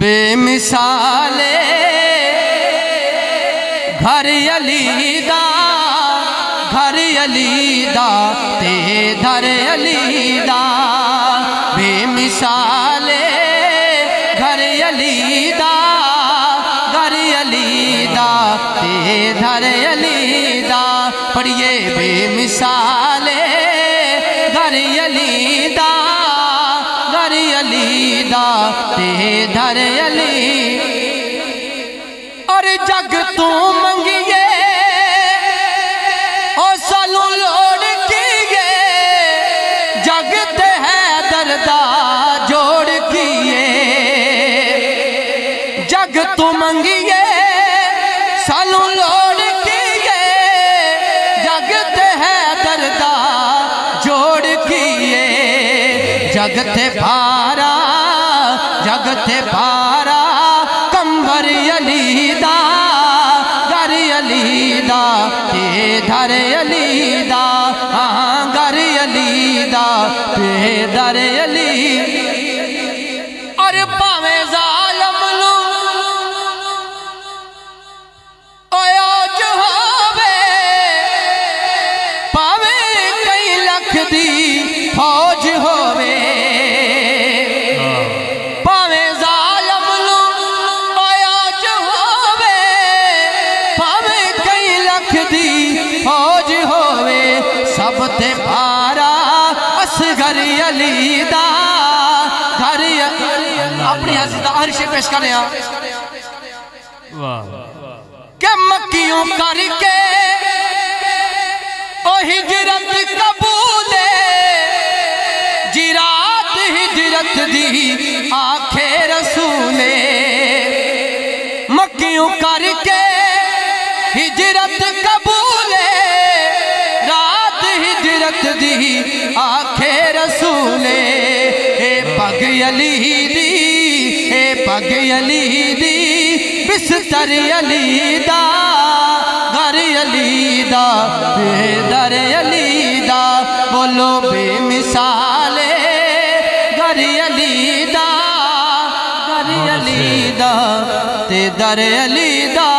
بے مثال گھر علی دا، گھر علی دا تے در علی دا، بے مثال گھر علی دا، گھر علی دا تے در علی دا، پڑھئے بے مثال گھر علی دا، گھر علی دا تے در علی، اور جگ تو منگیے او سالو لوڑ کیے، جگ تے حیدر دا جوڑ کیے، جگ تو منگیے سالو لوڑ کیے، جگ تے حیدر دا جوڑ کیے، جگ تے بھارا، جگ تے بھارا کمبر علی دا، گھر علی دا تے در علی دا، ہاں گھر علی دا تے در علی، اور پاویں ظالم نو اوج ہووے، پاویں کئی لکھ دی فوج ہووے، پاویں ظالم نو اوج ہووے، پاویں کئی لکھ دی فوج ہووے، سب تے بھارا اصغر علی دا، گھر اپنی حضرت عرش پیش کریں کہ مکیوں کر کے او ہجرت قبولے، جرات ہجرت دی آنکھے رسولے، مکیوں کر کے ہجرت قبولے، رات ہجرت دی آنکھے رسولے، اے پگ علی دی، اے پگ علی دی، بستر علی دا، گھر علی دا تے در علی دا، بولو بے مثال گھر علی دا، گھر علی دا تے در علی دا۔